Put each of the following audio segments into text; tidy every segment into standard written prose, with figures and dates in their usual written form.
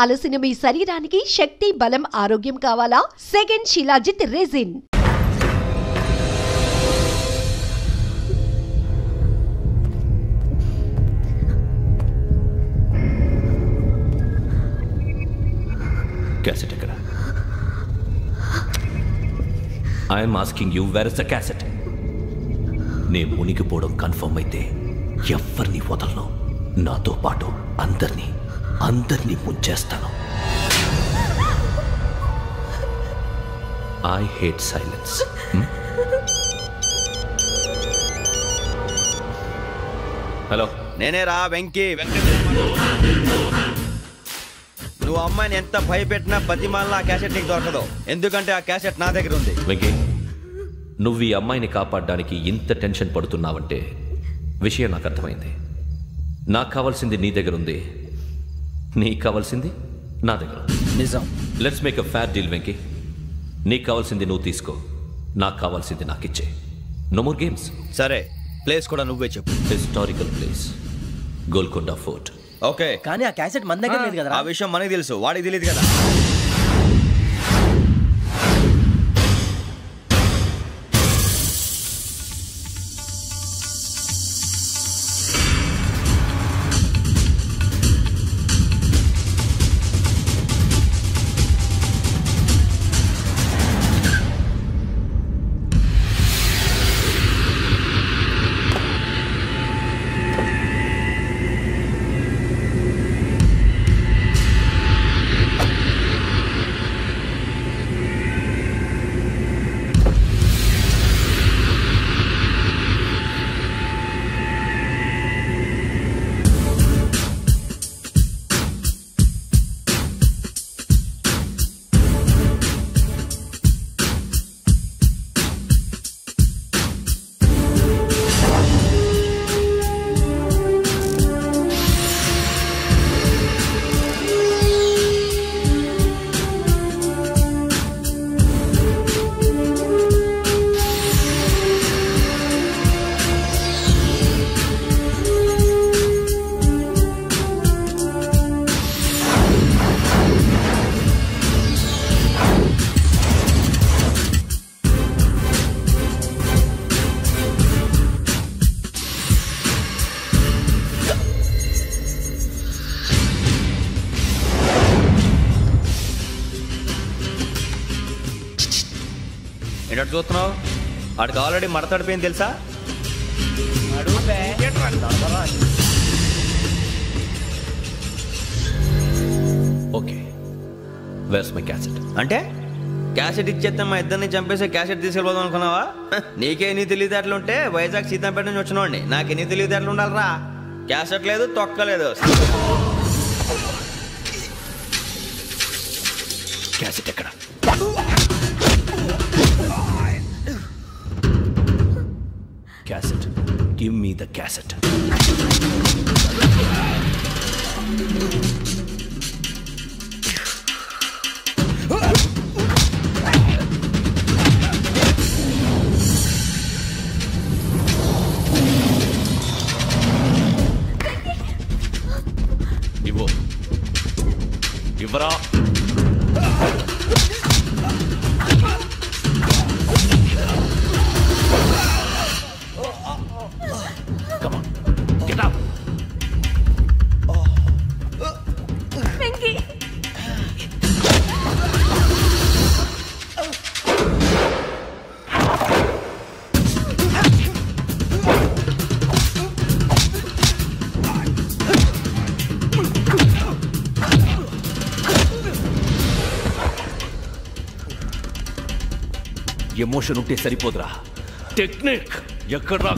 అలసిన మీ శరీరానికి శక్తి, బలం, ఆరోగ్యం కావాలా? Second shilajit resin. క్యాసెట్ ఎక్కడ? I'm asking you, where is the cassette? నే మునిగిపోవడం కన్ఫర్మ్ అయితే ఎవ్వరిని వదలను. నాతో పాటు అందరినీ ముంచేస్తాను. I hate silence. హలో, నేనేరా వెంకీ. నువ్వు అమ్మాయిని ఎంత భయపెట్టినా బతిమాలినా ఆ క్యాసెట్ నీకు దొరకదు. ఎందుకంటే ఆ క్యాసెట్ నా దగ్గర ఉంది. వెంకీ, నువ్వు ఈ అమ్మాయిని కాపాడడానికి ఇంత టెన్షన్ పడుతున్నావంటే విషయం నాకు అర్థమైంది. నాకు కావాల్సింది నీ దగ్గర ఉంది, నీకు కావాల్సింది నా దగ్గర. నిజం. Let's make a fair deal Venky. నీకు కావాల్సింది నువ్వు తీసుకో, నాకు కావాల్సింది నాకు ఇచ్చే. No more games. సరే, ప్లేస్ కూడా నువ్వే చెప్పు. Historical place, Golconda fort. Okay, కానీ ఆ క్యాసెట్ మన దగ్గర లేదు కదా. ఆ విషయం మనకి తెలుసు, వాడికి తెలియదు కదా. ఏంటంటే చూస్తున్నావు? వాడికి ఆల్రెడీ మడతడిపోయింది తెలుసా? Okay, where's my cassette? అంటే క్యాసెట్ ఇచ్చేస్తే మా ఇద్దరిని చంపేసి క్యాసెట్ తీసుకెళ్ళిపోదాం అనుకున్నావా? నీకే ఎన్ని తెలివితేటలు ఉంటే వైజాగ్ సీతంపేట నుంచి వచ్చినోండి. నాకు ఎన్ని తెలివితేటలు ఉండాలరా? క్యాసెట్ లేదు, తొక్కలేదు. క్యాసెట్ ఎక్కడ? Cassette, give me the cassette. ఇవ్వు, ఇవ్వరా. ఎమోషన్ ఉంటే సరిపోదురా, టెక్నిక్ ఎక్కడ్రా?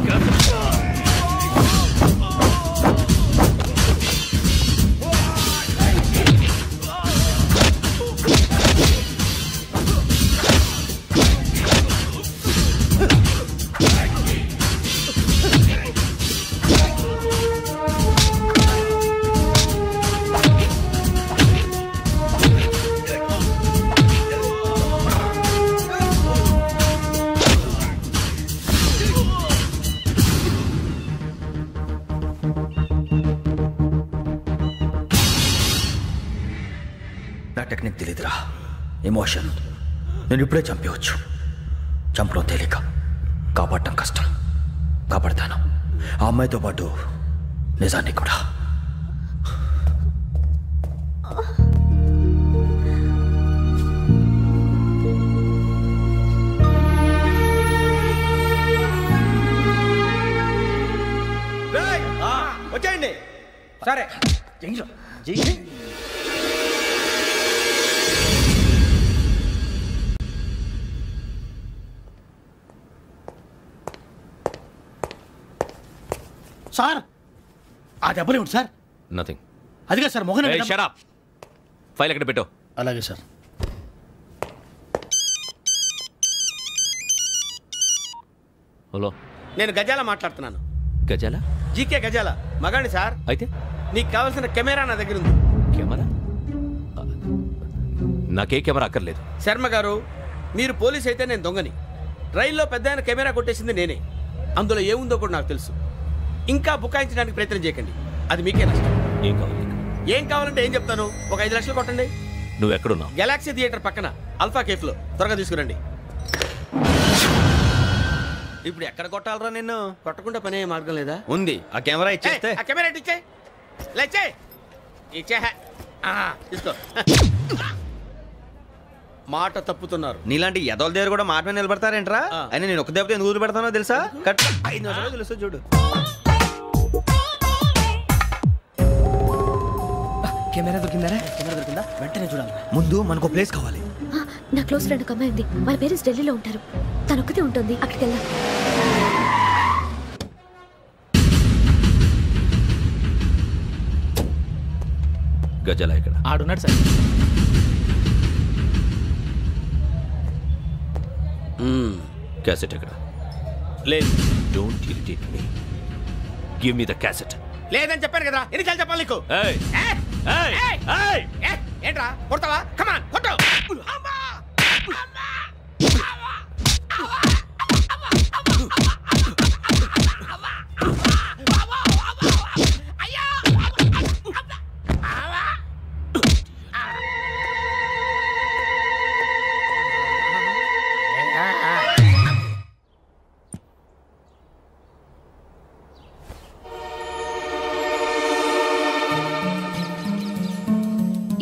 నా టెక్నిక్ తెలీదురా. ఎమోషన్. నేను ఇప్పుడే చంపేవచ్చు. చంపడం తేలిక, కాపాడటం కష్టం. కాపాడతాను ఆ అమ్మాయితో పాటు నిజాన్ని కూడా. వచ్చేయండి. సరే సార్ ఆ దెబ్బలేమిటి సార్? నథింగ్. అదిగా sir Mohan shut up. File ఎక్కడ పెట్టు. అలాగే సార్. హలో, నేను గజాల మాట్లాడుతున్నాను. గజాల? జీకే గజాల మగాండి సార్. అయితే నీకు కావాల్సిన కెమెరా నా దగ్గర ఉంది. కెమెరా? నాకే కెమెరా అక్కర్లేదు. శర్మ గారు, మీరు పోలీస్ అయితే నేను దొంగని. రైల్లో పెద్ద ఆయన కెమెరా కొట్టేసింది నేనే. అందులో ఏముందో కూడా నాకు తెలుసు. ఇంకా బుకాయించడానికి ప్రయత్నం చేయకండి, అది మీకే నష్టం. ఏం కావాలి? ఏం కావాలంటే ఏం చెప్తాను. ఒక 5 లక్షలు కొట్టండి. నువ్వు ఎక్కడున్నావు? గెలాక్సీ థియేటర్ పక్కన అల్ఫా కేఫ్లో. త్వరగా తీసుకురండి. ఇప్పుడు ఎక్కడ కొట్టాలరా నిన్ను? కొట్టకుండా పనే మార్గం లేదా? ఉంది. ఆ కెమెరా ఇచ్చేస్తే. ఆ కెమెరా ఇచ్చే లేచే ఇచ్చే తీసుకో. మాట తప్పుతున్నారు. నీలాంటి ఎదల దగ్గర కూడా మాట మీద నిలబడతారేంట్రా? అయినా నేను ఒక దెబ్బతో ఎందుకు పెడతానో తెలుసా? కట్ 5 నిమిషాలు తెలుసు చూడు. కెమెరా దొరికిందా? కెమెరా దొరికిందా? వెంటనే చూడాలి. ముందు మనకు ప్లేస్ కావాలి. నా క్లోజ్ ఫ్రెండ్ ఒక అమ్మాయి ఉంది. వాళ్ళ పేరెంట్స్ ఢిల్లీలో ఉంటారు. తను ఒక్కతే ఉంటుంది. అక్కడికి వెళ్దాం. గజాల ఇక్కడ ఆడున్నాడు సార్. క్యాసెట్ ఎక్కడ? లేదు. Don't irritate me. Give me the cassette. లేదని చెప్పాను కదా, ఎన్నిసార్లు చెప్పాలి నీకు? ఏంట్రా కొడతావా? కమాన్ కొట్టు.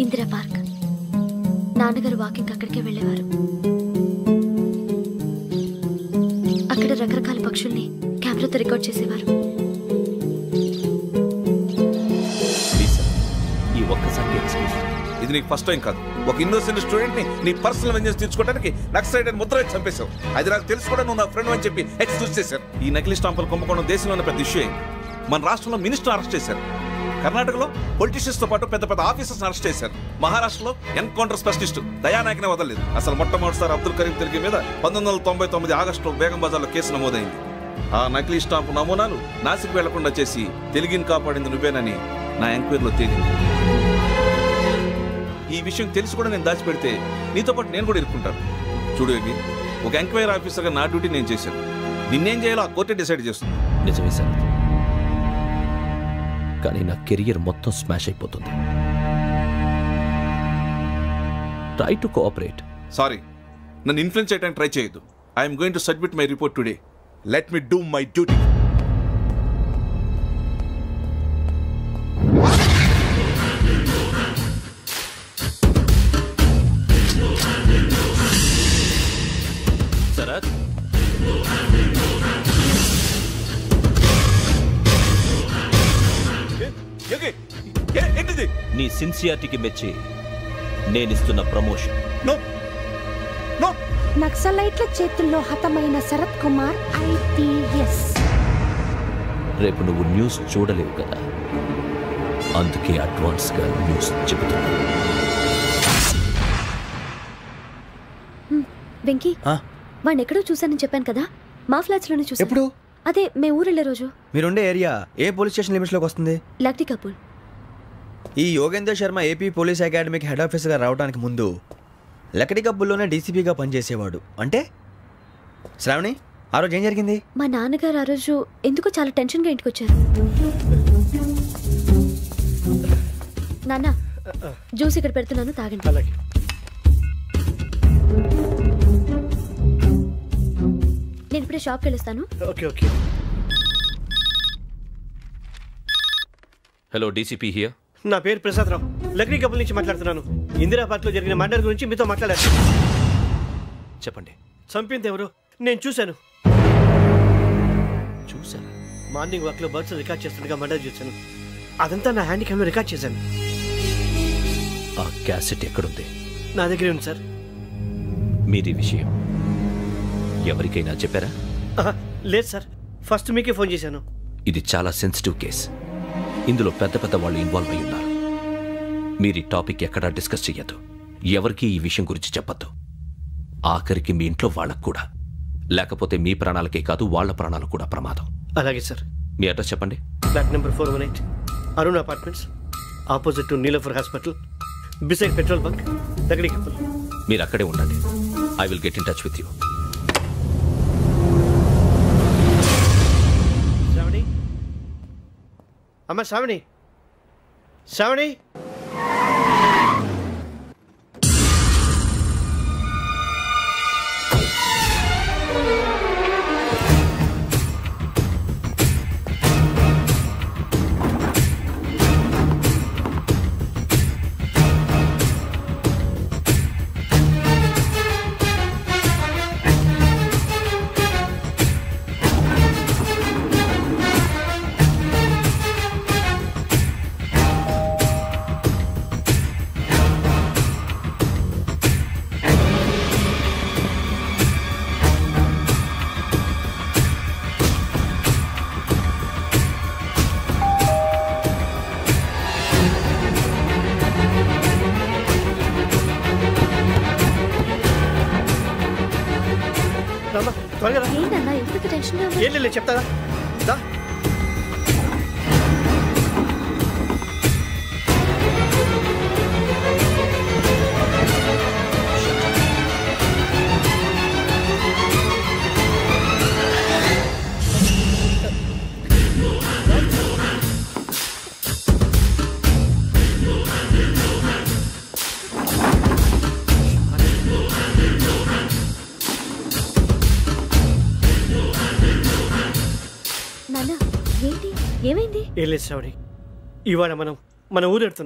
ఇందిరా పార్క్. నాన్నగారు వాకింగ్ అక్కడికే వెళ్ళేవారు. అక్కడ రకరకాల పక్షుల్ని కెమెరాతో రికార్డ్ చేసేవారు. ఈ ఒక్కసారి ఎక్స్క్యూజ్. ఇది నీకు ఫస్ట్ టైం కాదు. ఒక ఇన్నోసెంట్ స్టూడెంట్ ని నీ పర్సనల్ వెంజెన్స్ తీర్చుకోవడానికి నక్సలైట్ అని ముద్ర చంపేశావు. అది నాకు తెలుసు కూడా నువ్వు నా ఫ్రెండ్ అని చెప్పి ఎక్స్క్యూజ్ చేశారు. ఈ నకిలీ స్టాంపులు కుంభకోణం దేశంలో పెద్ద ఇష్యూ అయింది. మన రాష్ట్రంలో మినిస్టర్ అరెస్ట్ చేశారు. కర్ణాటకలో పొలిటీషియన్స్ తో పాటు పెద్ద పెద్ద ఆఫీసర్స్ అరెస్ట్ చేశారు. మహారాష్ట్రలో ఎన్కౌంటర్ స్పెషలిస్ట్ దయానాయకనే వదలలేదు. అసలు మొట్టమొదటిసారి అబ్దుల్ కరీం తిరిగి మీద 1999 ఆగస్టులో బేగం బజార్లో కేసు నమోదైంది. ఆ నకిలీ స్టాంపు నమూనాలు నాసిక్ వెళ్లకుండా చేసి తెలుగుని కాపాడింది నువ్వేనని నా ఎంక్వైరీలో తేలింది. ఈ విషయం తెలిసి కూడా నేను దాచిపెడితే నీతో పాటు నేను కూడా ఇరుక్కుంటాను. చూడు యోగి, ఒక ఎంక్వైరీ ఆఫీసర్గా నా డ్యూటీ నేను చేశాను. నిన్నేం చేయాలో ఆ కోర్టే డిసైడ్ చేస్తుంది. నిజమే సార్, కానీ నా కెరియర్ మొత్తం స్మాష్ అయిపోతుంది. Try to cooperate. సారీ, నన్ను ఇన్ఫ్లుయెన్స్ చేయడానికి ట్రై చేయొద్దు. I'm going to submit my report today. Let me do my duty. Sharath, నీ సిన్సియారిటీకి మెచ్చి నేనిస్తున్న ప్రమోషన్. నక్సలైట్ల చేతుల్లో హతమైన శరత్ కుమార్ IPS. రేపు నువ్వు న్యూస్ చూడలేవు కదా, అందుకే అడ్వాన్స్ గా న్యూస్ చెబుతున్నా. వెంకీ, వాడిని ఎక్కడో చూశానని చెప్పాను కదా, మా ఫ్లాట్స్ లోనే చూసాను. ఎప్పుడు? అదే మే ఊరెళ్ళే రోజు. మీరుండే ఏరియా ఏ పోలీస్ స్టేషన్ లిమిట్స్ లోకి వస్తుంది? లక్టీ కపూర్. ఈ యోగేందర్ శర్మ ఏపీ పోలీస్ అకాడమీకి హెడ్ ఆఫీసర్గా రావడానికి ముందు లకడి కబ్బుల్లోనే డీసీపీగా పనిచేసేవాడు. అంటే శ్రావణి, ఆ రోజు ఏం జరిగింది? మా నాన్నగారు ఆ రోజు ఎందుకో చాలా టెన్షన్గా ఇంటికి వచ్చారు. నాన్న, జ్యూస్ ఇక్కడ పెడుతున్నాను, తాగండి. అలాగే. నేను ఇప్పుడే షాప్కి వెళ్ళొస్తాను. Okay okay. Hello DCP here. నా పేరు ప్రసాదరావు, లక్డీ కపుల్ నుంచి మాట్లాడుతున్నాను. ఇందిరా పార్క్లో జరిగిన మర్డర్ గురించి మీతో మాట్లాడారు. చెప్పండి. చంపింది ఎవరు? నేను చూశాను. చూసారా? మార్నింగ్ వాక్లో బర్డ్స్ రికార్డ్ చేస్తుండగా మర్డర్ చూశాను. అదంతా నా హ్యాండ్ క్యామ్లో రికార్డ్ చేశాను. ఆ క్యాసెట్ ఎక్కడుంది? నా దగ్గరే ఉంది సార్. మీది విషయం ఎవరికైనా చెప్పారా? లేదు సార్, ఫస్ట్ మీకే ఫోన్ చేశాను. ఇది చాలా సెన్సిటివ్ కేస్. ఇందులో పెద్ద పెద్ద వాళ్ళు ఇన్వాల్వ్ అయి ఉన్నారు. మీరు ఈ టాపిక్ ఎక్కడా డిస్కస్ చెయ్యొద్దు. ఎవరికి ఈ విషయం గురించి చెప్పొద్దు. ఆఖరికి మీ ఇంట్లో వాళ్ళకు కూడా. లేకపోతే మీ ప్రాణాలకే కాదు, వాళ్ళ ప్రాణాలు కూడా ప్రమాదం. అలాగే సార్. మీ అడ్రస్ చెప్పండి. Flat number 418, Arun apartments, opposite to Niloufer hospital, beside petrol bunk, Lakdi Kapul. మీరు అక్కడే ఉండండి. I will get in touch with you. Shravani, అమ్మ శ్రావణి, శ్రావణి. ఏంటన్నా ఎందుకు టెన్షన్? ఏం లేదు, చెప్తారా? నాన్న ఏంటి, ఏమైంది? ఏం లేదు శ్రావణి, ఇవాళ మనం మన ఊరు వెళ్తున్నాం.